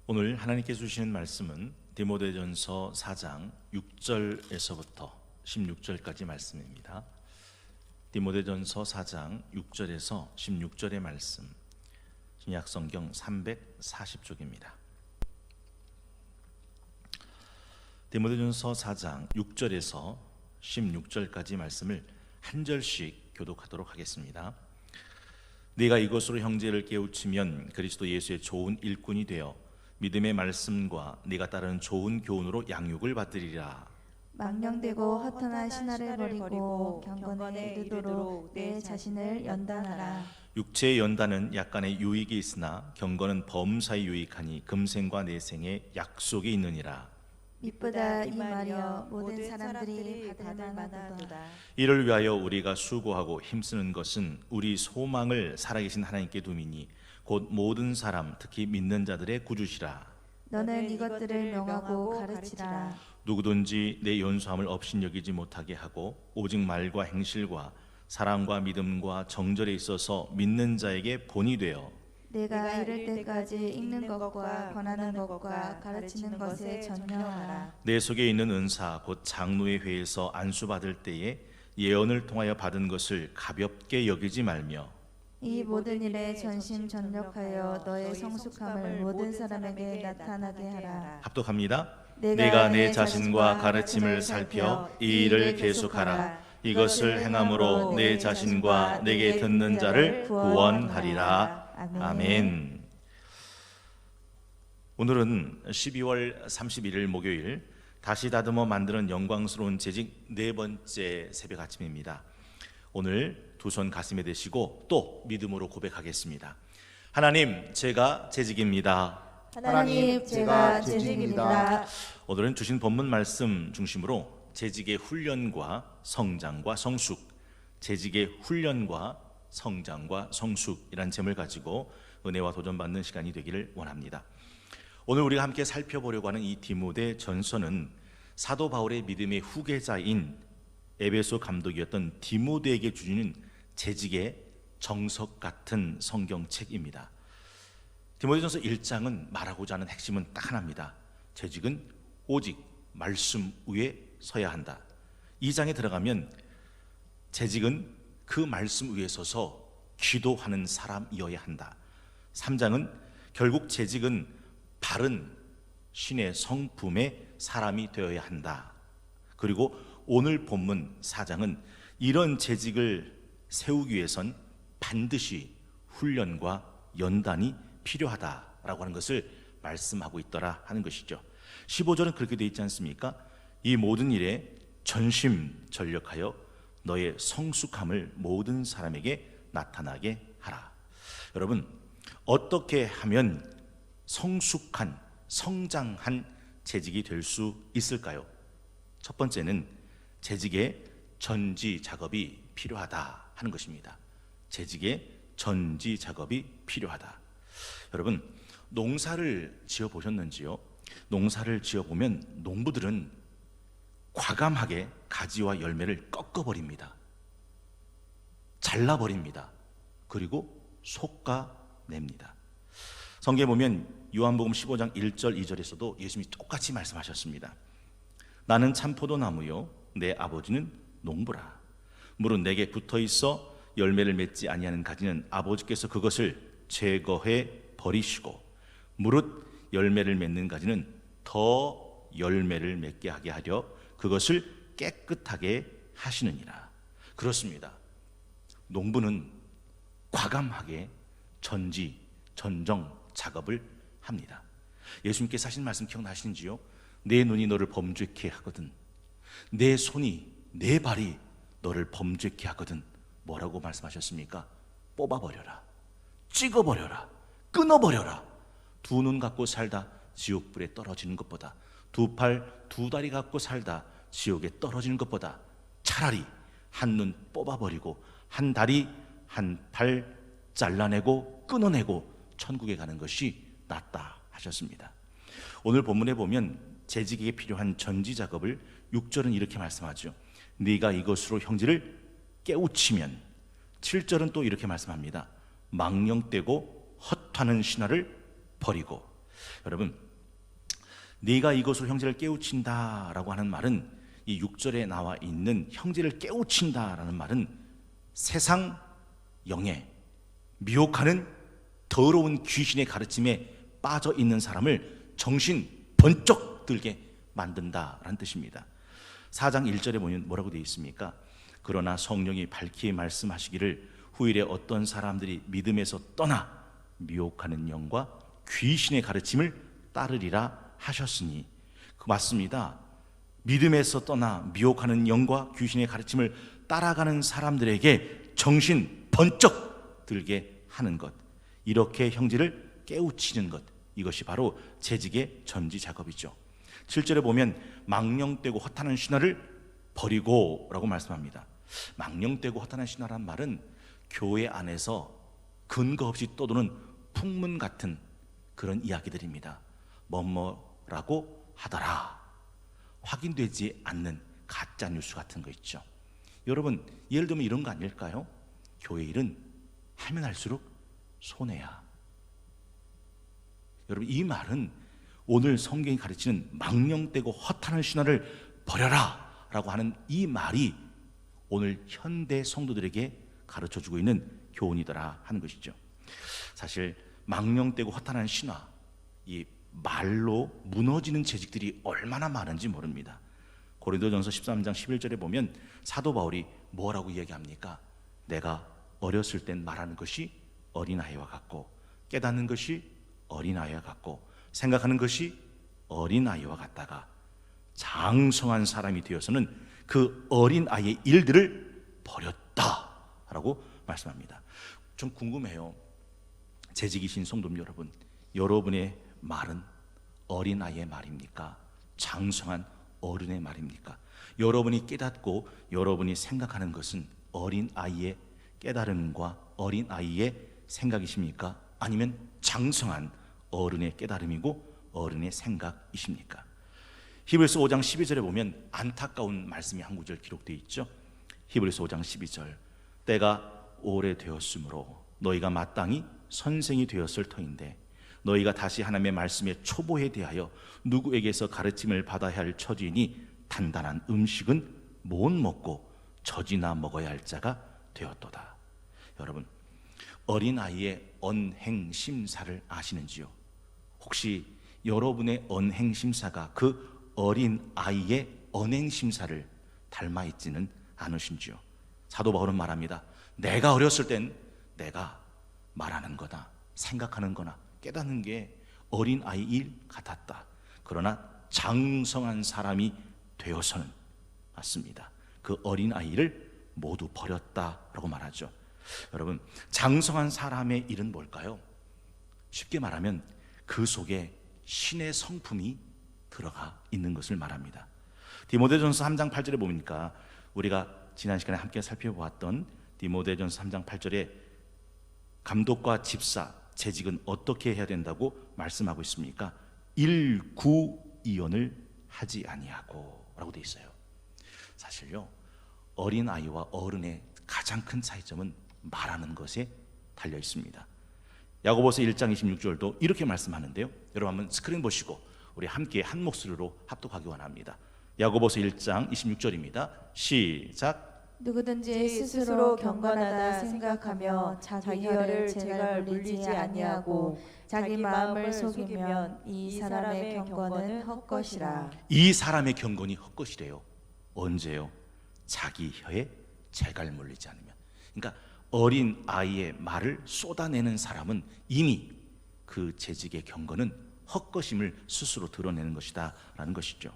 오늘 하나님께서 주시는 말씀은 디모데전서 4장 6절에서부터 16절까지 말씀입니다. 디모데전서 4장 6절에서 16절의 말씀, 신약성경 340쪽입니다. 디모데전서 4장 6절에서 16절까지 말씀을 한 절씩 교독하도록 하겠습니다. 네가 이것으로 형제를 깨우치면 그리스도 예수의 좋은 일꾼이 되어 믿음의 말씀과 네가 따르는 좋은 교훈으로 양육을 받으리라. 망령되고 허탄한 신화를 버리고 경건에 이르도록 내 자신을 연단하라. 육체의 연단은 약간의 유익이 있으나 경건은 범사에 유익하니 금생과 내생에 약속이 있느니라. 미쁘다 이 말이여 모든 사람들이 받을 만하도다. 이를 위하여 우리가 수고하고 힘쓰는 것은 우리 소망을 살아계신 하나님께 두미니 곧 모든 사람 특히 믿는 자들의 구주시라. 너는 이것들을 명하고 가르치라. 누구든지 내 연소함을 업신여기지 못하게 하고 오직 말과 행실과 사랑과 믿음과 정절에 있어서 믿는 자에게 본이 되어 내가 이를 때까지 읽는 것과 권하는 것과 가르치는 것에 전념하라. 내 속에 있는 은사 곧 장로의 회에서 안수받을 때에 예언을 통하여 받은 것을 가볍게 여기지 말며 이 모든 일에 전심전력하여 너의 성숙함을 모든 사람에게 나타나게 하라. 합독합니다. 내가 내 자신과 가르침을 살펴 이 일을 계속하라. 이것을 행함으로 내 자신과 내게 듣는 자를 구원하리라. 아멘. 오늘은 12월 31일 목요일 다시 다듬어 만드는 영광스러운 재직 네 번째 새벽 아침입니다. 오늘 두 손 가슴에 대시고 또 믿음으로 고백하겠습니다. 하나님, 제가 재직입니다. 하나님, 제가 재직입니다. 오늘은 주신 본문 말씀 중심으로 재직의 훈련과 성장과 성숙, 재직의 훈련과 성장과 성숙이란 제목을 가지고 은혜와 도전받는 시간이 되기를 원합니다. 오늘 우리가 함께 살펴보려고 하는 이 디모데 전서는 사도 바울의 믿음의 후계자인 에베소 감독이었던 디모데에게 주는 재직의 정석 같은 성경책입니다. 디모데전서 1장은 말하고자 하는 핵심은 딱 하나입니다. 재직은 오직 말씀 위에 서야 한다. 2장에 들어가면 재직은 그 말씀 위에 서서 기도하는 사람이어야 한다. 3장은 결국 재직은 바른 신의 성품의 사람이 되어야 한다. 그리고 오늘 본문 4장은 이런 재직을 세우기 위해선 반드시 훈련과 연단이 필요하다라고 하는 것을 말씀하고 있더라 하는 것이죠. 15절은 그렇게 되어 있지 않습니까? 이 모든 일에 전심전력하여 너의 성숙함을 모든 사람에게 나타나게 하라. 여러분, 어떻게 하면 성숙한, 성장한 재직이 될 수 있을까요? 첫 번째는 재직의 전지 작업이 필요하다 하는 것입니다. 재직의 전지 작업이 필요하다. 여러분, 농사를 지어 보셨는지요? 농사를 지어 보면 농부들은 과감하게 가지와 열매를 꺾어버립니다. 잘라버립니다. 그리고 솎아냅니다. 성경에 보면 요한복음 15장 1절 2절에서도 예수님이 똑같이 말씀하셨습니다. 나는 참포도나무요 내 아버지는 농부라. 무릇 내게 붙어있어 열매를 맺지 아니하는 가지는 아버지께서 그것을 제거해 버리시고 무릇 열매를 맺는 가지는 더 열매를 맺게 하게 하려 그것을 깨끗하게 하시느니라. 그렇습니다. 농부는 과감하게 전지, 전정 작업을 합니다. 예수님께서 하신 말씀 기억나시는지요? 내 눈이 너를 범죄케 하거든, 내 손이, 내 발이 너를 범죄케 하거든. 뭐라고 말씀하셨습니까? 뽑아버려라, 찍어버려라, 끊어버려라. 두 눈 갖고 살다 지옥불에 떨어지는 것보다, 두 팔, 두 다리 갖고 살다 지옥에 떨어지는 것보다 차라리 한 눈 뽑아버리고 한 다리, 한 팔 잘라내고 끊어내고 천국에 가는 것이 낫다 하셨습니다. 오늘 본문에 보면 재직에 필요한 전지 작업을 6절은 이렇게 말씀하죠. 네가 이것으로 형제를 깨우치면, 7절은 또 이렇게 말씀합니다. 망령되고 헛하는 신화를 버리고. 여러분, 네가 이것으로 형제를 깨우친다라고 하는 말은, 이 6절에 나와 있는 형제를 깨우친다라는 말은 세상 영에 미혹하는 더러운 귀신의 가르침에 빠져 있는 사람을 정신 번쩍 들게 만든다라는 뜻입니다. 4장 1절에 보면 뭐라고 되어 있습니까? 그러나 성령이 밝히 말씀하시기를 후일에 어떤 사람들이 믿음에서 떠나 미혹하는 영과 귀신의 가르침을 따르리라 하셨으니, 맞습니다. 믿음에서 떠나 미혹하는 영과 귀신의 가르침을 따라가는 사람들에게 정신 번쩍 들게 하는 것, 이렇게 형제를 깨우치는 것, 이것이 바로 재직의 전지 작업이죠. 7절에 보면 망령되고 허탄한 신화를 버리고 라고 말씀합니다. 망령되고 허탄한 신화란 말은 교회 안에서 근거 없이 떠도는 풍문 같은 그런 이야기들입니다. 뭐뭐라고 하더라, 확인되지 않는 가짜 뉴스 같은 거 있죠. 여러분, 예를 들면 이런 거 아닐까요? 교회 일은 하면 할수록 손해야. 여러분, 이 말은 오늘 성경이 가르치는 망령되고 허탄한 신화를 버려라 라고 하는 이 말이 오늘 현대 성도들에게 가르쳐주고 있는 교훈이더라 하는 것이죠. 사실 망령되고 허탄한 신화, 이 말로 무너지는 재직들이 얼마나 많은지 모릅니다. 고린도전서 13장 11절에 보면 사도 바울이 뭐라고 이야기합니까? 내가 어렸을 땐 말하는 것이 어린아이와 같고, 깨닫는 것이 어린아이와 같고, 생각하는 것이 어린아이와 같다가 장성한 사람이 되어서는 그 어린아이의 일들을 버렸다라고 말씀합니다. 좀 궁금해요. 재직이신 성도님 여러분, 여러분의 말은 어린아이의 말입니까? 장성한 어른의 말입니까? 여러분이 깨닫고 여러분이 생각하는 것은 어린아이의 깨달음과 어린아이의 생각이십니까? 아니면 장성한 어른의 깨달음이고 어른의 생각이십니까? 히브리서 5장 12절에 보면 안타까운 말씀이 한 구절 기록되어 있죠. 히브리서 5장 12절, 때가 오래되었으므로 너희가 마땅히 선생이 되었을 터인데 너희가 다시 하나님의 말씀의 초보에 대하여 누구에게서 가르침을 받아야 할 처지이니 단단한 음식은 못 먹고 젖이나 먹어야 할 자가 되었도다. 여러분, 어린아이의 언행심사를 아시는지요? 혹시 여러분의 언행심사가 그 어린아이의 언행심사를 닮아 있지는 않으신지요? 사도 바울은 말합니다. 내가 어렸을 땐 내가 말하는 거나 생각하는 거나 깨닫는 게 어린아이 일 같았다. 그러나 장성한 사람이 되어서는, 맞습니다, 그 어린아이를 모두 버렸다라고 말하죠. 여러분, 장성한 사람의 일은 뭘까요? 쉽게 말하면 그 속에 신의 성품이 들어가 있는 것을 말합니다. 디모데전서 3장 8절에 보니까 우리가 지난 시간에 함께 살펴보았던 디모데전서 3장 8절에 감독과 집사, 재직은 어떻게 해야 된다고 말씀하고 있습니까? 일구이언을 하지 아니하고 라고 되어 있어요. 사실요, 어린아이와 어른의 가장 큰 차이점은 말하는 것에 달려 있습니다. 야고보서 1장 26절도 이렇게 말씀하는데요, 여러분 한번 스크린 보시고 우리 함께 한 목소리로 합독하기 원합니다. 야고보서 1장 26절입니다. 시작. 누구든지 스스로 경건하다 생각하며 자기 혀를 제갈 물리지 아니하고 자기 마음을 속이면 이 사람의 경건은 헛것이라. 이 사람의 경건이 헛것이래요. 언제요? 자기 혀에 제갈 물리지 않으면. 그러니까 어린 아이의 말을 쏟아내는 사람은 이미 그 재직의 경건은 헛것임을 스스로 드러내는 것이다 라는 것이죠.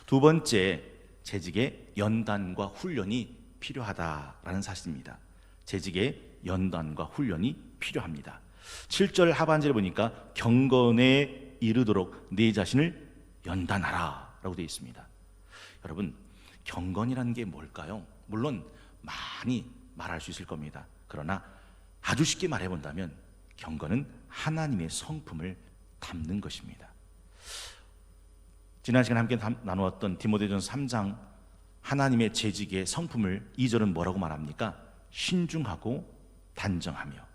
두 번째, 재직의 연단과 훈련이 필요하다라는 사실입니다. 재직의 연단과 훈련이 필요합니다. 7절 하반절에 보니까 경건에 이르도록 네 자신을 연단하라 라고 되어 있습니다. 여러분, 경건이라는 게 뭘까요? 물론 많이 말할 수 있을 겁니다. 그러나 아주 쉽게 말해본다면 경건은 하나님의 성품을 담는 것입니다. 지난 시간에 함께 나누었던 디모데전서 3장 하나님의 재직의 성품을 2절은 뭐라고 말합니까? 신중하고 단정하며.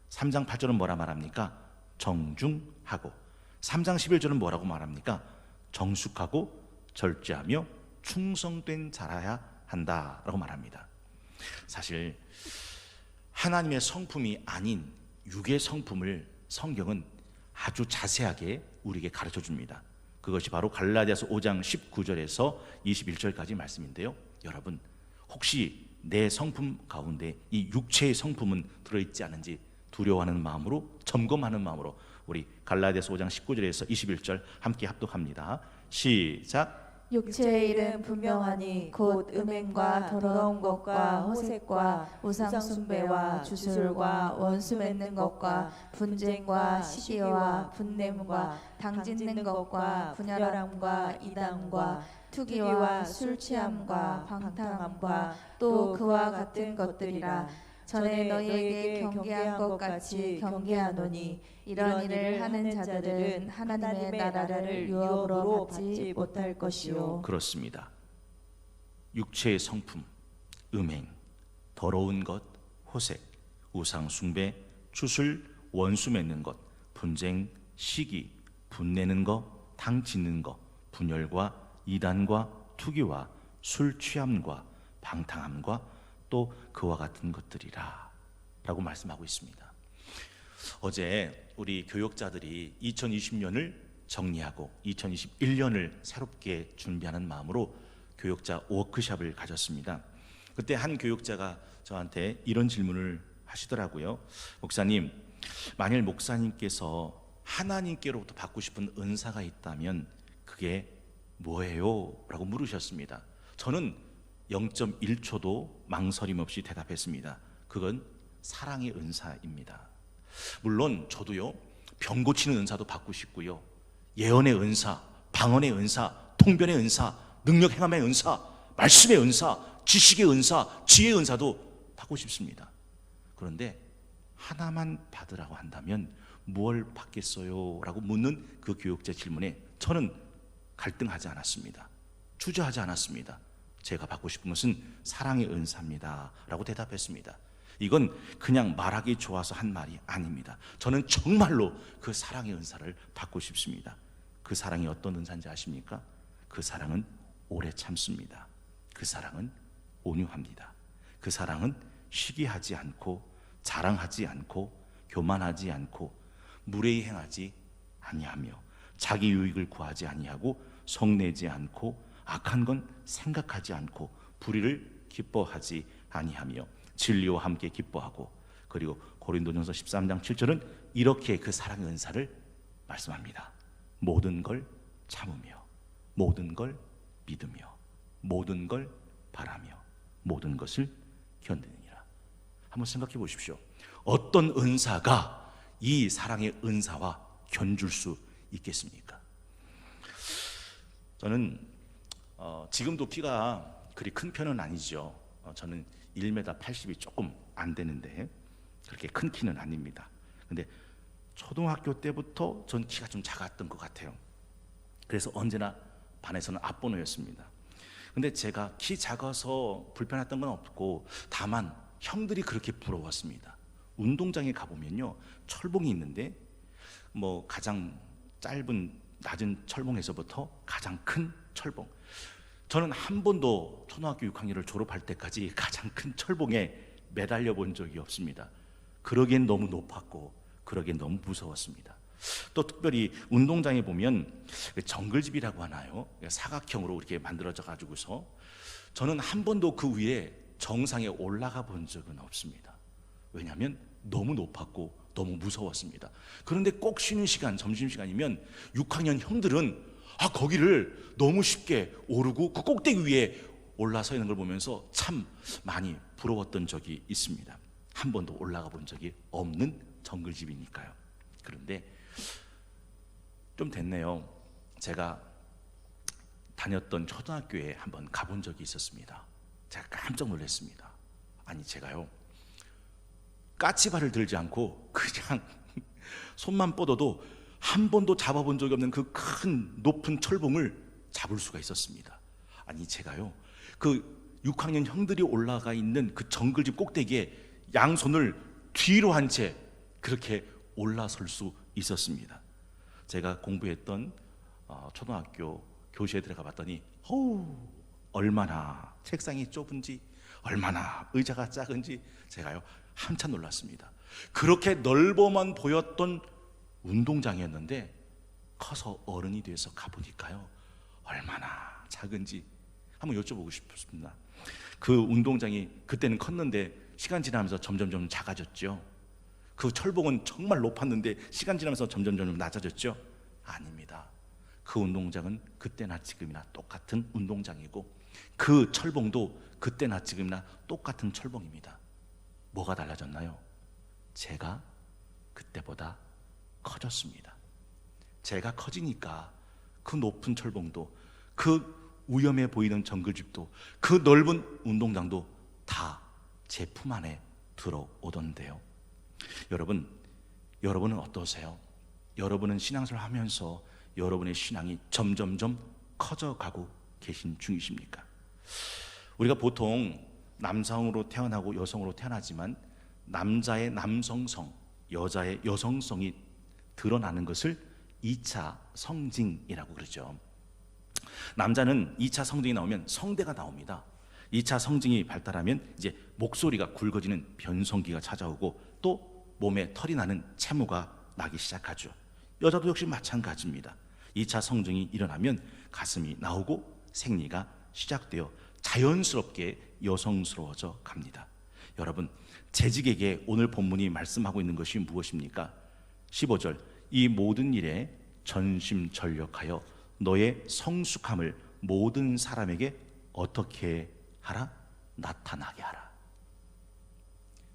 3장 8절은 뭐라 말합니까? 정중하고. 3장 11절은 뭐라고 말합니까? 정숙하고 절제하며 충성된 자라야 한다라고 말합니다. 사실 하나님의 성품이 아닌 육의 성품을 성경은 아주 자세하게 우리에게 가르쳐 줍니다. 그것이 바로 갈라디아서 5장 19절에서 21절까지 말씀인데요. 여러분, 혹시 내 성품 가운데 이 육체의 성품은 들어있지 않은지 두려워하는 마음으로, 점검하는 마음으로 우리 갈라디아서 5장 19절에서 21절 함께 합독합니다. 시작. 육체의 일은 분명하니 곧 음행과 더러운 것과 호색과 우상숭배와 주술과 원수 맺는 것과 분쟁과 시기와 분냄과 당짓는 것과 분열함과 이단과 투기와 술 취함과 방탕함과 또 그와 같은 것들이라. 전에 너희에게 경계한 것 같이 경계하노니 이런 일을 하는 자들은 하나님의 나라를 유업으로 받지 못할 것이요. 그렇습니다. 육체의 성품, 음행, 더러운 것, 호색, 우상 숭배, 주술, 원수 맺는 것, 분쟁, 시기, 분내는 것, 당 짓는 것, 분열과 이단과 투기와 술 취함과 방탕함과 또 그와 같은 것들이라 라고 말씀하고 있습니다. 어제 우리 교역자들이 2020년을 정리하고 2021년을 새롭게 준비하는 마음으로 교역자 워크숍을 가졌습니다. 그때 한 교역자가 저한테 이런 질문을 하시더라고요. 목사님, 만일 목사님께서 하나님께로부터 받고 싶은 은사가 있다면 그게 뭐예요? 라고 물으셨습니다. 저는 0.1초도 망설임 없이 대답했습니다. 그건 사랑의 은사입니다. 물론 저도요, 병 고치는 은사도 받고 싶고요, 예언의 은사, 방언의 은사, 통변의 은사, 능력 행함의 은사, 말씀의 은사, 지식의 은사, 지혜의 은사도 받고 싶습니다. 그런데 하나만 받으라고 한다면 뭘 받겠어요? 라고 묻는 그 교육자 질문에 저는 갈등하지 않았습니다. 주저하지 않았습니다. 제가 받고 싶은 것은 사랑의 은사입니다 라고 대답했습니다. 이건 그냥 말하기 좋아서 한 말이 아닙니다. 저는 정말로 그 사랑의 은사를 받고 싶습니다. 그 사랑이 어떤 은사인지 아십니까? 그 사랑은 오래 참습니다. 그 사랑은 온유합니다. 그 사랑은 시기하지 않고 자랑하지 않고 교만하지 않고 무례히 행하지 아니하며 자기 유익을 구하지 아니하고 성내지 않고 악한 건 생각하지 않고 불의를 기뻐하지 아니하며 진리와 함께 기뻐하고, 그리고 고린도전서 13장 7절은 이렇게 그 사랑의 은사를 말씀합니다. 모든 걸 참으며 모든 걸 믿으며 모든 걸 바라며 모든 것을 견디느니라. 한번 생각해 보십시오. 어떤 은사가 이 사랑의 은사와 견줄 수 있겠습니까? 저는 지금도 키가 그리 큰 편은 아니죠. 저는 1m 80이 조금 안 되는데 그렇게 큰 키는 아닙니다. 근데 초등학교 때부터 전 키가 좀 작았던 것 같아요. 그래서 언제나 반에서는 앞번호였습니다. 근데 제가 키 작아서 불편했던 건 없고, 다만 형들이 그렇게 부러웠습니다. 운동장에 가보면요, 철봉이 있는데 뭐 가장 짧은 낮은 철봉에서부터 가장 큰 철봉, 저는 한 번도 초등학교 6학년을 졸업할 때까지 가장 큰 철봉에 매달려 본 적이 없습니다. 그러기엔 너무 높았고 그러기엔 너무 무서웠습니다. 또 특별히 운동장에 보면 정글집이라고 하나요? 사각형으로 이렇게 만들어져 가지고서 저는 한 번도 그 위에 정상에 올라가 본 적은 없습니다. 왜냐하면 너무 높았고 너무 무서웠습니다. 그런데 꼭 쉬는 시간, 점심시간이면 6학년 형들은 거기를 너무 쉽게 오르고 그 꼭대기 위에 올라서 있는 걸 보면서 참 많이 부러웠던 적이 있습니다. 한 번도 올라가 본 적이 없는 정글집이니까요. 그런데 좀 됐네요. 제가 다녔던 초등학교에 한번 가본 적이 있었습니다. 제가 깜짝 놀랐습니다. 아니, 제가요, 까치발을 들지 않고 그냥 손만 뻗어도 한 번도 잡아본 적이 없는 그 큰 높은 철봉을 잡을 수가 있었습니다. 아니, 제가요, 그 6학년 형들이 올라가 있는 그 정글집 꼭대기에 양손을 뒤로 한 채 그렇게 올라설 수 있었습니다. 제가 공부했던 초등학교 교실에 들어가 봤더니 얼마나 책상이 좁은지, 얼마나 의자가 작은지 제가요 한참 놀랐습니다. 그렇게 넓어만 보였던 운동장이었는데 커서 어른이 돼서 가보니까요 얼마나 작은지 한번 여쭤보고 싶습니다. 그 운동장이 그때는 컸는데 시간 지나면서 점점 작아졌죠. 그 철봉은 정말 높았는데 시간 지나면서 점점 낮아졌죠. 아닙니다. 그 운동장은 그때나 지금이나 똑같은 운동장이고 그 철봉도 그때나 지금이나 똑같은 철봉입니다. 뭐가 달라졌나요? 제가 그때보다 커졌습니다. 제가 커지니까 그 높은 철봉도, 그 위험해 보이는 정글집도, 그 넓은 운동장도 다 제 품 안에 들어오던데요. 여러분은 어떠세요? 여러분은 신앙생활을 하면서 여러분의 신앙이 점점점 커져가고 계신 중이십니까? 우리가 보통 남성으로 태어나고 여성으로 태어나지만 남자의 남성성, 여자의 여성성이 드러나는 것을 2차 성징이라고 그러죠. 남자는 2차 성징이 나오면 성대가 나옵니다. 2차 성징이 발달하면 이제 목소리가 굵어지는 변성기가 찾아오고 또 몸에 털이 나는 채모가 나기 시작하죠. 여자도 역시 마찬가지입니다. 2차 성징이 일어나면 가슴이 나오고 생리가 시작되어 자연스럽게 여성스러워져 갑니다. 여러분, 재직에게 오늘 본문이 말씀하고 있는 것이 무엇입니까? 15절, 이 모든 일에 전심전력하여 너의 성숙함을 모든 사람에게 어떻게 하라? 나타나게 하라.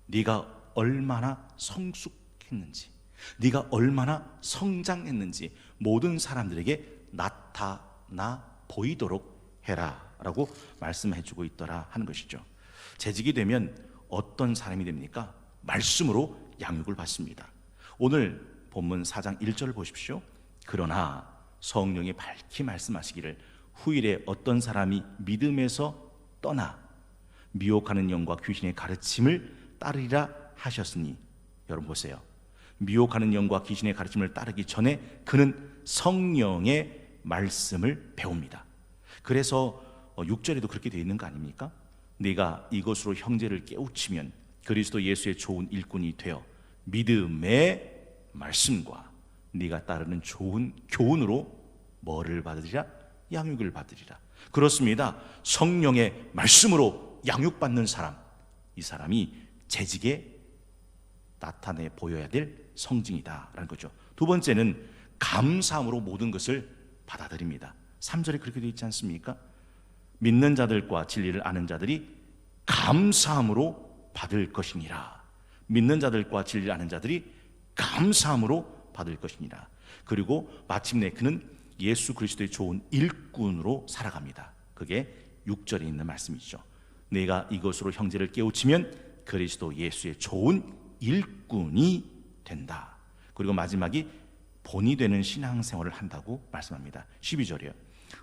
네가 얼마나 성숙했는지, 네가 얼마나 성장했는지 모든 사람들에게 나타나 보이도록 해라 라고 말씀해주고 있더라 하는 것이죠. 재직이 되면 어떤 사람이 됩니까? 말씀으로 양육을 받습니다. 오늘 본문 4장 1절 보십시오. 그러나 성령이 밝히 말씀하시기를 후일에 어떤 사람이 믿음에서 떠나 미혹하는 영과 귀신의 가르침을 따르리라 하셨으니, 여러분 보세요. 미혹하는 영과 귀신의 가르침을 따르기 전에 그는 성령의 말씀을 배웁니다. 그래서 6절에도 그렇게 되어 있는 거 아닙니까? 네가 이것으로 형제를 깨우치면 그리스도 예수의 좋은 일꾼이 되어 믿음의 말씀과 네가 따르는 좋은 교훈으로 뭐를 받으리라? 양육을 받으리라. 그렇습니다. 성령의 말씀으로 양육받는 사람, 이 사람이 재직에 나타내 보여야 될 성징이다라는 거죠. 두 번째는 감사함으로 모든 것을 받아들입니다. 3절에 그렇게 되어 있지 않습니까? 믿는 자들과 진리를 아는 자들이 감사함으로 받을 것이니라. 믿는 자들과 진리를 아는 자들이 감사함으로 받을 것이니라. 그리고 마침내 그는 예수 그리스도의 좋은 일꾼으로 살아갑니다. 그게 6절에 있는 말씀이죠. 내가 이것으로 형제를 깨우치면 그리스도 예수의 좋은 일꾼이 된다. 그리고 마지막이 본이 되는 신앙생활을 한다고 말씀합니다. 12절이요.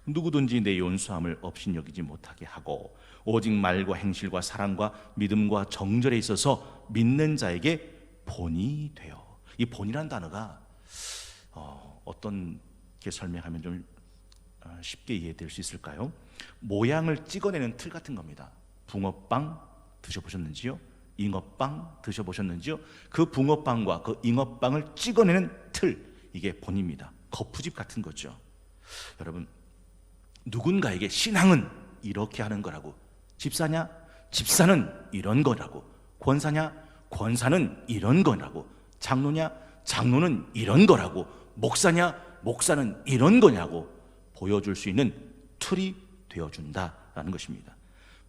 누구든지 내 연수함을 업신여기지 못하게 하고 오직 말과 행실과 사랑과 믿음과 정절에 있어서 믿는 자에게 본이 되어. 이 본이라는 단어가 어떤 게 설명하면 좀 쉽게 이해될 수 있을까요? 모양을 찍어내는 틀 같은 겁니다. 붕어빵 드셔보셨는지요? 잉어빵 드셔보셨는지요? 그 붕어빵과 그 잉어빵을 찍어내는 틀, 이게 본입니다. 거푸집 같은 거죠. 여러분, 누군가에게 신앙은 이렇게 하는 거라고, 집사냐? 집사는 이런 거라고, 권사냐? 권사는 이런 거라고, 장로냐? 장로는 이런 거라고, 목사냐? 목사는 이런 거냐고 보여줄 수 있는 틀이 되어준다라는 것입니다.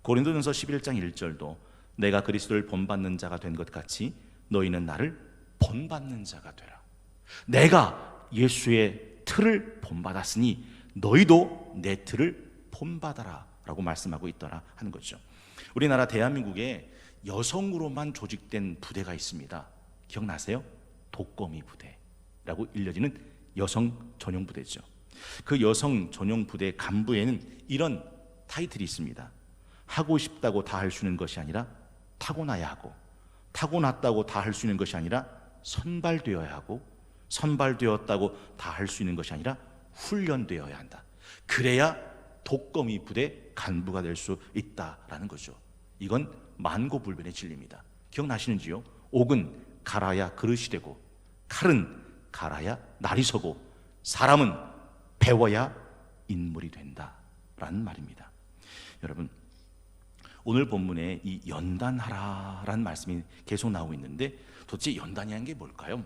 고린도전서 11장 1절도 내가 그리스도를 본받는 자가 된 것 같이 너희는 나를 본받는 자가 되라. 내가 예수의 틀을 본받았으니 너희도 내 틀을 본받아라 라고 말씀하고 있더라 하는 거죠. 우리나라 대한민국에 여성으로만 조직된 부대가 있습니다. 기억나세요? 독거미 부대라고 일러지는 여성 전용 부대죠. 그 여성 전용 부대 간부에는 이런 타이틀이 있습니다. 하고 싶다고 다 할 수 있는 것이 아니라 타고나야 하고, 타고났다고 다 할 수 있는 것이 아니라 선발되어야 하고, 선발되었다고 다 할 수 있는 것이 아니라 훈련되어야 한다. 그래야 독거미 부대 간부가 될 수 있다라는 거죠. 이건 만고불변의 진리입니다. 기억나시는지요? 옥은 갈아야 그릇이 되고 칼은 갈아야 날이 서고 사람은 배워야 인물이 된다라는 말입니다. 여러분, 오늘 본문에 이 연단하라라는 말씀이 계속 나오고 있는데 도대체 연단이라는 게 뭘까요?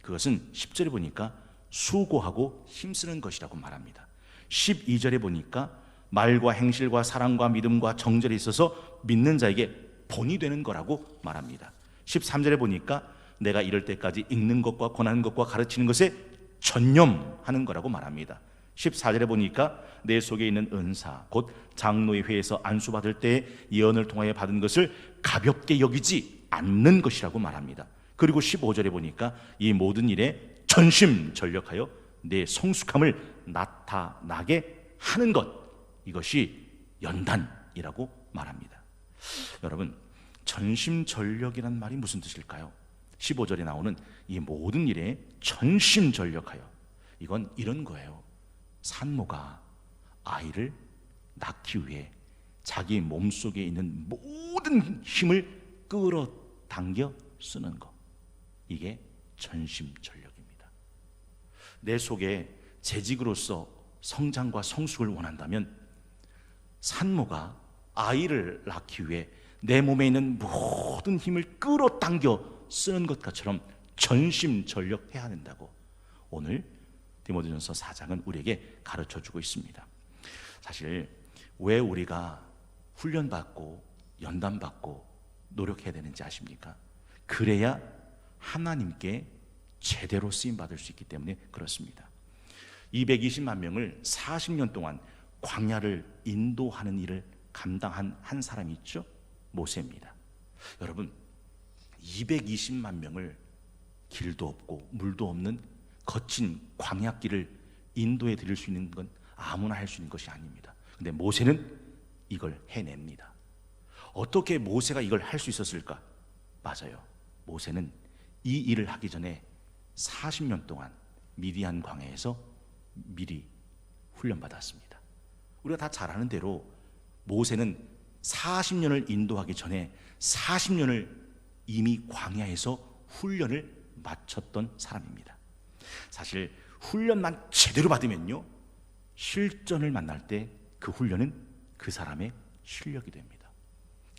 그것은 10절에 보니까 수고하고 힘쓰는 것이라고 말합니다. 12절에 보니까 말과 행실과 사랑과 믿음과 정절에 있어서 믿는 자에게 본이 되는 거라고 말합니다. 13절에 보니까 내가 이럴 때까지 읽는 것과 권하는 것과 가르치는 것에 전념하는 거라고 말합니다. 14절에 보니까 내 속에 있는 은사 곧 장로의 회에서 안수받을 때 예언을 통하여 받은 것을 가볍게 여기지 않는 것이라고 말합니다. 그리고 15절에 보니까 이 모든 일에 전심전력하여 내 성숙함을 나타나게 하는 것, 이것이 연단이라고 말합니다. 여러분, 전심전력이란 말이 무슨 뜻일까요? 15절에 나오는 이 모든 일에 전심전력하여, 이건 이런 거예요. 산모가 아이를 낳기 위해 자기 몸속에 있는 모든 힘을 끌어당겨 쓰는 것, 이게 전심전력입니다. 내 속에 재직으로서 성장과 성숙을 원한다면 산모가 아이를 낳기 위해 내 몸에 있는 모든 힘을 끌어당겨 쓰는 것처럼 전심전력해야 된다고 오늘 디모데전서 4장은 우리에게 가르쳐주고 있습니다. 사실 왜 우리가 훈련받고 연단받고 노력해야 되는지 아십니까? 그래야 하나님께 제대로 쓰임받을 수 있기 때문에 그렇습니다. 220만 명을 40년 동안 광야를 인도하는 일을 감당한 한 사람이 있죠. 모세입니다. 여러분, 220만 명을 길도 없고 물도 없는 거친 광야길을 인도해 드릴 수 있는 건 아무나 할 수 있는 것이 아닙니다. 근데 모세는 이걸 해냅니다. 어떻게 모세가 이걸 할 수 있었을까? 맞아요. 모세는 이 일을 하기 전에 40년 동안 미디안 광야에서 미리 훈련받았습니다. 우리가 다 잘 아는 대로 모세는 40년을 인도하기 전에 40년을 이미 광야에서 훈련을 마쳤던 사람입니다. 사실 훈련만 제대로 받으면요, 실전을 만날 때 그 훈련은 그 사람의 실력이 됩니다.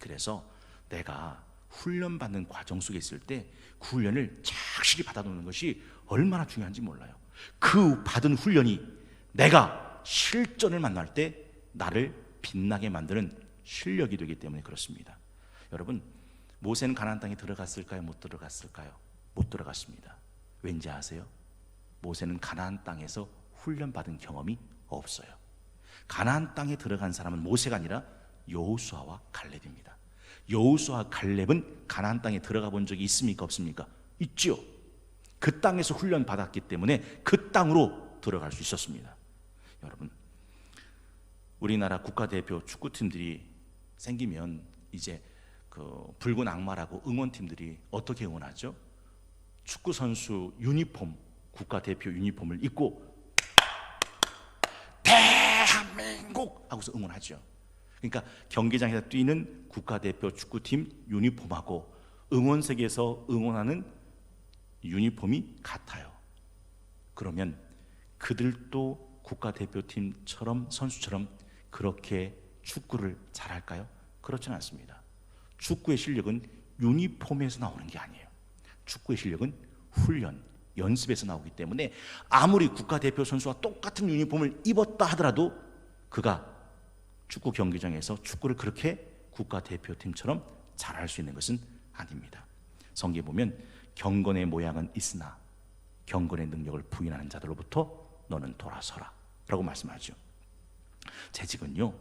그래서 내가 훈련받는 과정 속에 있을 때 그 훈련을 착실히 받아놓는 것이 얼마나 중요한지 몰라요. 그 받은 훈련이 내가 실전을 만날 때 나를 빛나게 만드는 실력이 되기 때문에 그렇습니다. 여러분, 모세는 가나안 땅에 들어갔을까요? 못 들어갔을까요? 못 들어갔습니다. 왠지 아세요? 모세는 가나안 땅에서 훈련받은 경험이 없어요. 가나안 땅에 들어간 사람은 모세가 아니라 여호수아와 갈렙입니다. 여호수아와 갈렙은 가나안 땅에 들어가 본 적이 있습니까? 없습니까? 있죠. 그 땅에서 훈련받았기 때문에 그 땅으로 들어갈 수 있었습니다. 여러분, 우리나라 국가대표 축구팀들이 생기면 이제 그 붉은 악마라고 응원팀들이 어떻게 응원하죠? 축구 선수 유니폼, 국가대표 유니폼을 입고 대한민국 하고서 응원하죠. 그러니까 경기장에서 뛰는 국가대표 축구팀 유니폼하고 응원석에서 응원하는 유니폼이 같아요. 그러면 그들도 국가대표팀처럼 선수처럼 그렇게 축구를 잘할까요? 그렇지는 않습니다. 축구의 실력은 유니폼에서 나오는 게 아니에요. 축구의 실력은 훈련, 연습에서 나오기 때문에 아무리 국가대표 선수와 똑같은 유니폼을 입었다 하더라도 그가 축구 경기장에서 축구를 그렇게 국가대표팀처럼 잘할 수 있는 것은 아닙니다. 성경에 보면 경건의 모양은 있으나 경건의 능력을 부인하는 자들로부터 너는 돌아서라 라고 말씀하죠. 재직은요,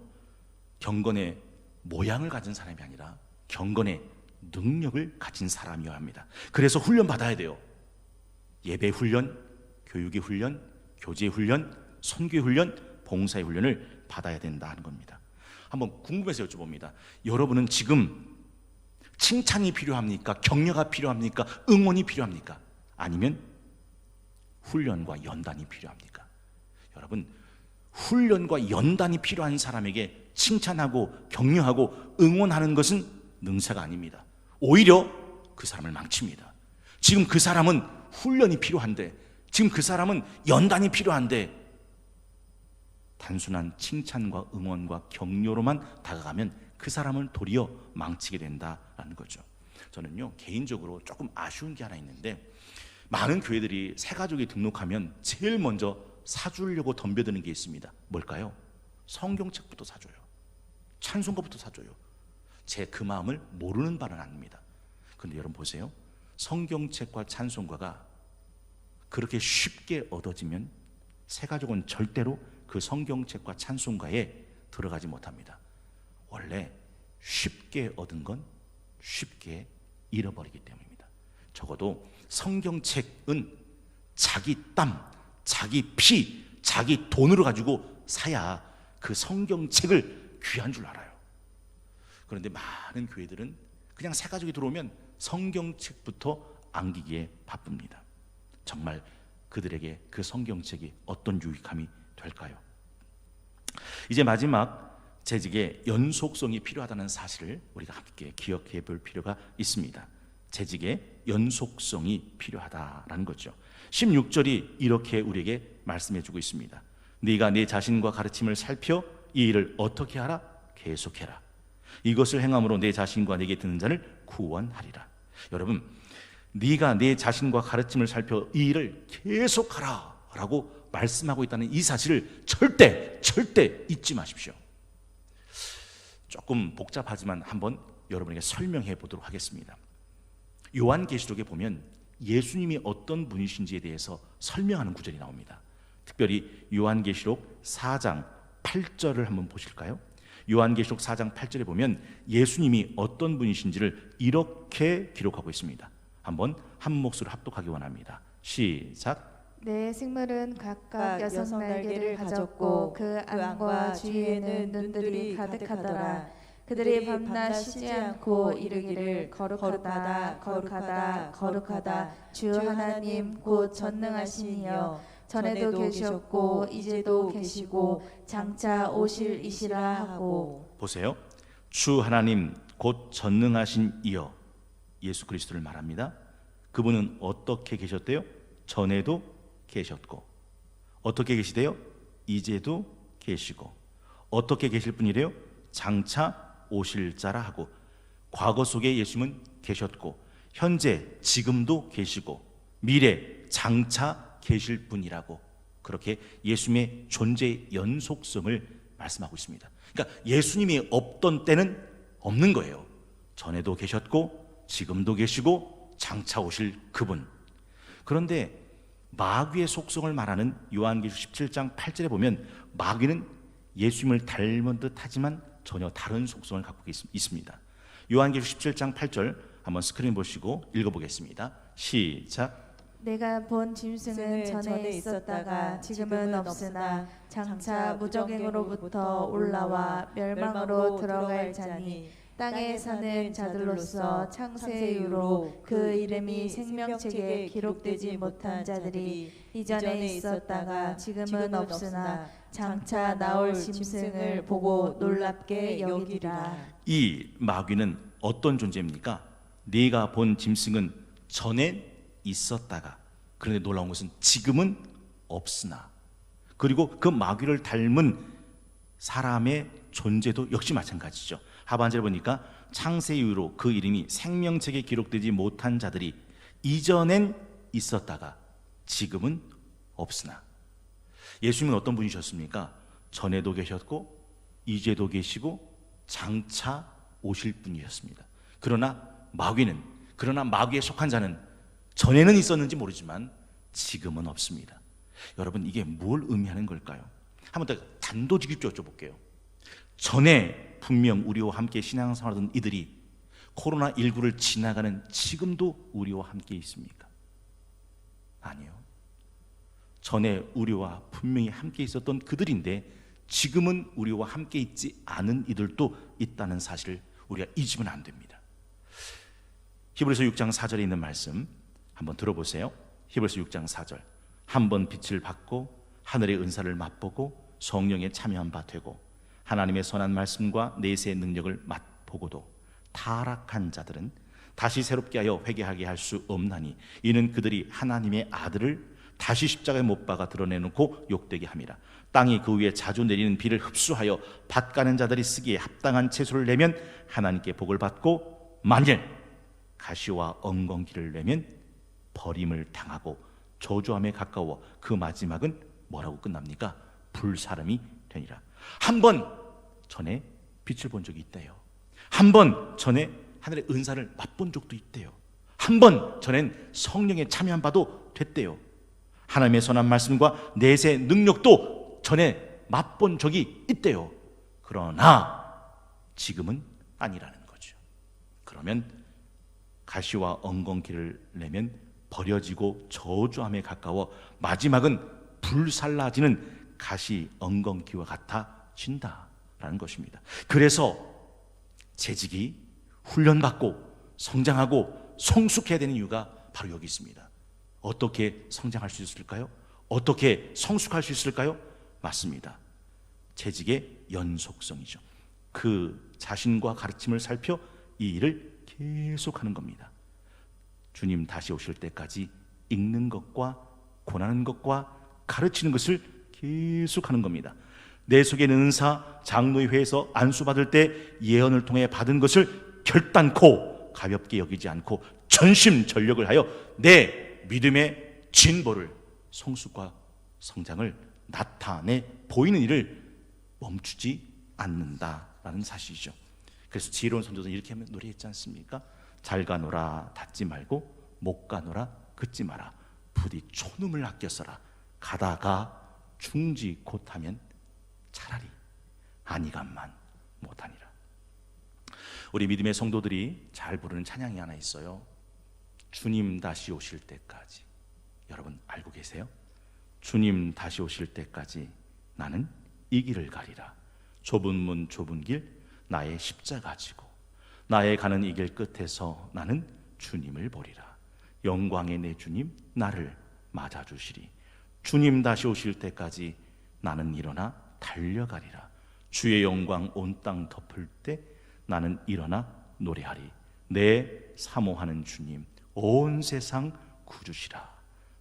경건의 모양을 가진 사람이 아니라 경건의 능력을 가진 사람이어야 합니다. 그래서 훈련 받아야 돼요. 예배 훈련, 교육의 훈련, 교제의 훈련, 선교의 훈련, 봉사의 훈련을 받아야 된다 하는 겁니다. 한번 궁금해서 여쭤봅니다. 여러분은 지금 칭찬이 필요합니까? 격려가 필요합니까? 응원이 필요합니까? 아니면 훈련과 연단이 필요합니까? 여러분, 훈련과 연단이 필요한 사람에게 칭찬하고 격려하고 응원하는 것은 능사가 아닙니다. 오히려 그 사람을 망칩니다. 지금 그 사람은 훈련이 필요한데, 지금 그 사람은 연단이 필요한데, 단순한 칭찬과 응원과 격려로만 다가가면 그 사람을 도리어 망치게 된다라는 거죠. 저는요, 개인적으로 조금 아쉬운 게 하나 있는데, 많은 교회들이 새가족이 등록하면 제일 먼저 사주려고 덤벼드는 게 있습니다. 뭘까요? 성경책부터 사줘요. 찬송가부터 사줘요. 제 그 마음을 모르는 바는 아닙니다. 근데 여러분 보세요. 성경책과 찬송가가 그렇게 쉽게 얻어지면 새가족은 절대로 그 성경책과 찬송가에 들어가지 못합니다. 원래 쉽게 얻은 건 쉽게 잃어버리기 때문입니다. 적어도 성경책은 자기 땀, 자기 피, 자기 돈으로 가지고 사야 그 성경책을 귀한 줄 알아요. 그런데 많은 교회들은 그냥 새가족이 들어오면 성경책부터 안기기에 바쁩니다. 정말 그들에게 그 성경책이 어떤 유익함이 될까요? 이제 마지막, 재직의 연속성이 필요하다는 사실을 우리가 함께 기억해 볼 필요가 있습니다. 재직의 연속성이 필요하다라는 거죠. 16절이 이렇게 우리에게 말씀해 주고 있습니다. 네가 네 자신과 가르침을 살펴 이 일을 어떻게 하라? 계속해라. 이것을 행함으로 내 자신과 내게 듣는 자를 구원하리라. 여러분, 네가 내 자신과 가르침을 살펴 이 일을 계속하라 라고 말씀하고 있다는 이 사실을 절대 잊지 마십시오. 조금 복잡하지만 한번 여러분에게 설명해 보도록 하겠습니다. 요한계시록에 보면 예수님이 어떤 분이신지에 대해서 설명하는 구절이 나옵니다. 특별히 요한계시록 4장 8절을 한번 보실까요? 요한계시록 4장 8절에 보면 예수님이 어떤 분이신지를 이렇게 기록하고 있습니다. 한번 한 목소리로 합독하기 원합니다. 시작. 네, 생물은 각각 여섯 날개를 가졌고 그 안과 주위에는 눈들이 가득하더라. 그들이 밤낮 쉬지 않고 이르기를 거룩하다 거룩하다 거룩하다 주 하나님 곧 전능하신 이여 전에도 계셨고 이제도 계시고 장차 오실 이시라 하고. 보세요. 주 하나님 곧 전능하신 이여, 예수 그리스도를 말합니다. 그분은 어떻게 계셨대요? 전에도 계셨고. 어떻게 계시대요? 이제도 계시고. 어떻게 계실 분이래요? 장차 오실 자라 하고. 과거 속에 예수님은 계셨고, 현재 지금도 계시고, 미래 장차 계실 분이라고, 그렇게 예수님의 존재의 연속성을 말씀하고 있습니다. 그러니까 예수님이 없던 때는 없는 거예요. 전에도 계셨고 지금도 계시고 장차 오실 그분. 그런데 마귀의 속성을 말하는 요한계시록 17장 8절에 보면 마귀는 예수님을 닮은 듯 하지만 전혀 다른 속성을 갖고 있습니다. 요한계시록 17장 8절 한번 스크린 보시고 읽어보겠습니다. 시작. 내가 본 짐승은 전에 있었다가 지금은 없으나 장차 무적행으로부터 올라와 멸망으로 들어갈 자니 땅에 사는 자들로서 창세 이후로 그 이름이 생명책에 기록되지 못한 자들이 이전에 있었다가 지금은 없으나 장차 나올 짐승을 보고 놀랍게 여기리라. 이 마귀는 어떤 존재입니까? 네가 본 짐승은 전에 있었다가, 그런데 놀라운 것은 지금은 없으나, 그리고 그 마귀를 닮은 사람의 존재도 역시 마찬가지죠. 하반절에 보니까 창세 이후로 그 이름이 생명책에 기록되지 못한 자들이 이전엔 있었다가 지금은 없으나. 예수님은 어떤 분이셨습니까? 전에도 계셨고 이제도 계시고 장차 오실 분이었습니다. 그러나 마귀에 속한 자는 전에는 있었는지 모르지만 지금은 없습니다. 여러분, 이게 뭘 의미하는 걸까요? 한번 더 단도직입적으로 여쭤볼게요. 전에 분명 우리와 함께 신앙생활하던 이들이 코로나19를 지나가는 지금도 우리와 함께 있습니까? 아니요. 전에 우리와 분명히 함께 있었던 그들인데 지금은 우리와 함께 있지 않은 이들도 있다는 사실을 우리가 잊으면 안 됩니다. 히브리서 6장 4절에 있는 말씀 한번 들어보세요. 히브리서 6장 4절 한 번 빛을 받고 하늘의 은사를 맛보고 성령에 참여한 바 되고 하나님의 선한 말씀과 내세의 능력을 맛보고도 타락한 자들은 다시 새롭게 하여 회개하게 할 수 없나니 이는 그들이 하나님의 아들을 다시 십자가에 못 박아 드러내놓고 욕되게 함이라. 땅이 그 위에 자주 내리는 비를 흡수하여 밭 가는 자들이 쓰기에 합당한 채소를 내면 하나님께 복을 받고 만일 가시와 엉겅퀴를 내면 버림을 당하고 저주함에 가까워 그 마지막은 뭐라고 끝납니까? 불사름이 되니라. 한 번 전에 빛을 본 적이 있대요. 한 번 전에 하늘의 은사를 맛본 적도 있대요. 한 번 전엔 성령에 참여한 바도 됐대요. 하나님의 선한 말씀과 내세 능력도 전에 맛본 적이 있대요. 그러나 지금은 아니라는 거죠. 그러면 가시와 엉겅퀴를 내면 버려지고 저주함에 가까워 마지막은 불살라지는 가시 엉겅퀴와 같아진다라는 것입니다. 그래서 재직이 훈련받고 성장하고 성숙해야 되는 이유가 바로 여기 있습니다. 어떻게 성장할 수 있을까요? 어떻게 성숙할 수 있을까요? 맞습니다. 재직의 연속성이죠. 그 자신과 가르침을 살펴 이 일을 계속하는 겁니다. 주님 다시 오실 때까지 읽는 것과 권하는 것과 가르치는 것을 계속하는 겁니다. 내 속에 있는 은사, 장로의 회에서 안수받을 때 예언을 통해 받은 것을 결단코 가볍게 여기지 않고 전심전력을 하여 내 믿음의 진보를, 성숙과 성장을 나타내 보이는 일을 멈추지 않는다라는 사실이죠. 그래서 지혜로운 선조들은 이렇게 노래했지 않습니까? 잘 가노라 닫지 말고 못 가노라 긋지 마라. 부디 초놈을 아껴 써라. 가다가 중지 곧하면 차라리 아니간만 못하니라. 우리 믿음의 성도들이 잘 부르는 찬양이 하나 있어요. 주님 다시 오실 때까지. 여러분 알고 계세요? 주님 다시 오실 때까지 나는 이 길을 가리라. 좁은 문 좁은 길 나의 십자가 지고 나의 가는 이 길 끝에서 나는 주님을 보리라. 영광의 내 주님 나를 맞아주시리. 주님 다시 오실 때까지 나는 일어나 달려가리라. 주의 영광 온 땅 덮을 때 나는 일어나 노래하리. 내 사모하는 주님 온 세상 구주시라.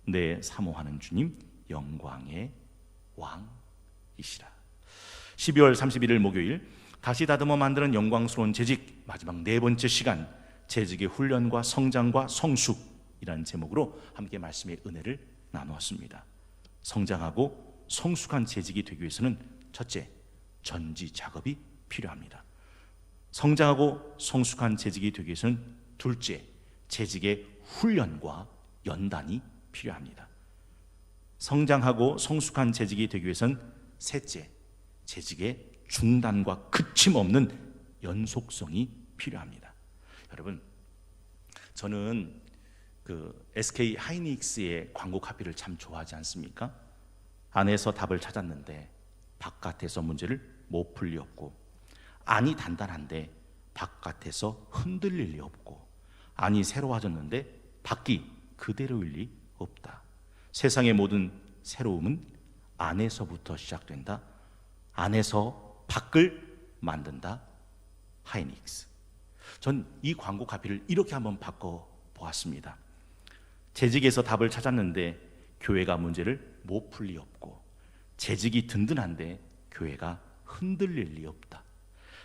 내 사모하는 주님 영광의 왕이시라. 12월 31일 목요일 다시 다듬어 만드는 영광스러운 재직 마지막 네 번째 시간, 재직의 훈련과 성장과 성숙이라는 제목으로 함께 말씀의 은혜를 나누었습니다. 성장하고 성숙한 재직이 되기 위해서는 첫째, 전지 작업이 필요합니다. 성장하고 성숙한 재직이 되기 위해서는 둘째, 재직의 훈련과 연단이 필요합니다. 성장하고 성숙한 재직이 되기 위해서는 셋째, 재직의 중단과 그침없는 연속성이 필요합니다. 여러분, 저는 그 SK 하이닉스의 광고 카피를 참 좋아하지 않습니까? 안에서 답을 찾았는데 바깥에서 문제를 못 풀 리 없고, 안이 단단한데 바깥에서 흔들릴 리 없고, 안이 새로워졌는데 밖이 그대로일 리 없다. 세상의 모든 새로움은 안에서부터 시작된다. 안에서 밖을 만든다. 하이닉스. 전 이 광고 카피를 이렇게 한번 바꿔 보았습니다. 재직에서 답을 찾았는데 교회가 문제를 못 풀 리 없고, 재직이 든든한데 교회가 흔들릴 리 없다.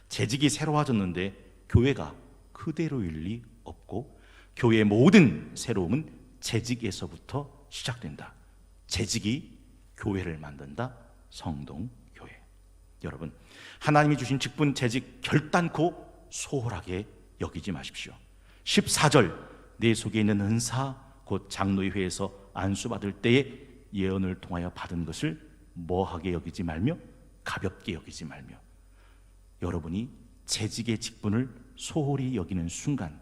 재직이 새로워졌는데 교회가 그대로일 리 없고, 교회의 모든 새로움은 재직에서부터 시작된다. 재직이 교회를 만든다. 성동교회. 여러분, 하나님이 주신 직분 재직 결단코 소홀하게 여기지 마십시오. 14절, 내 속에 있는 은사 곧 장로의 회에서 안수받을 때에 예언을 통하여 받은 것을 뭐하게 여기지 말며 가볍게 여기지 말며, 여러분이 재직의 직분을 소홀히 여기는 순간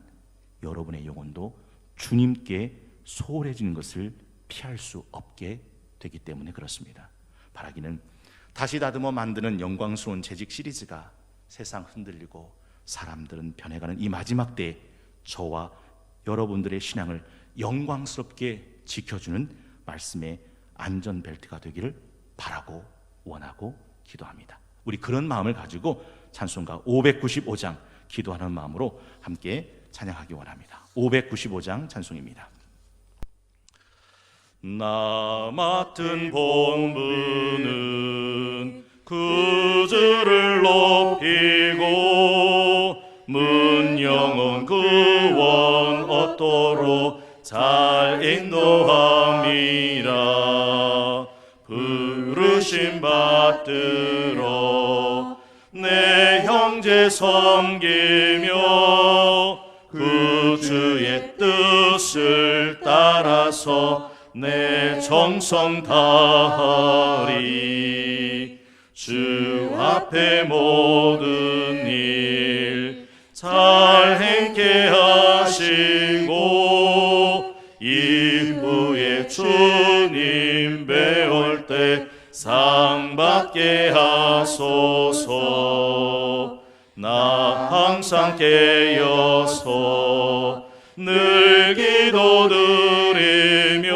여러분의 영혼도 주님께 소홀해지는 것을 피할 수 없게 되기 때문에 그렇습니다. 바라기는 다시 다듬어 만드는 영광스러운 재직 시리즈가 세상 흔들리고 사람들은 변해가는 이 마지막 때에 저와 여러분들의 신앙을 영광스럽게 지켜주는 말씀의 안전벨트가 되기를 바라고 원하고 기도합니다. 우리 그런 마음을 가지고 찬송가 595장 기도하는 마음으로 함께 찬양하기 원합니다. 595장 찬송입니다. 나 맡은 본분은 구주를 높이고 문영원 구원 얻도록 잘 인도함이라. 부르심 받들어 내 형제 섬기며 구주의 뜻을 따라서 내 정성 다하리. 주 앞에 모든 일 잘 행케 하시고 이후에 주님 배울 때 상 받게 하소서. 나 항상 깨어서 늘 기도드리며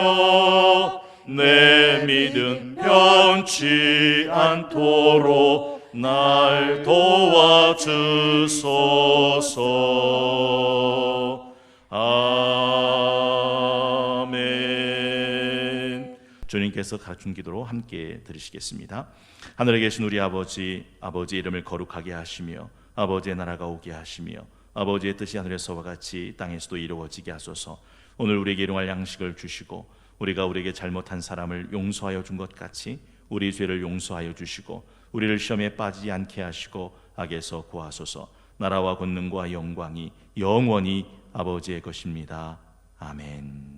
내 믿음 변치 않도록 날 도와주소서. 아멘. 주님께서 가르친 기도로 함께 들으시겠습니다. 하늘에 계신 우리 아버지, 아버지의 이름을 거룩하게 하시며 아버지의 나라가 오게 하시며 아버지의 뜻이 하늘에서와 같이 땅에서도 이루어지게 하소서. 오늘 우리에게 일용할 양식을 주시고 우리가 우리에게 잘못한 사람을 용서하여 준 것 같이 우리 죄를 용서하여 주시고 우리를 시험에 빠지지 않게 하시고 악에서 구하소서. 나라와 권능과 영광이 영원히 아버지의 것입니다. 아멘.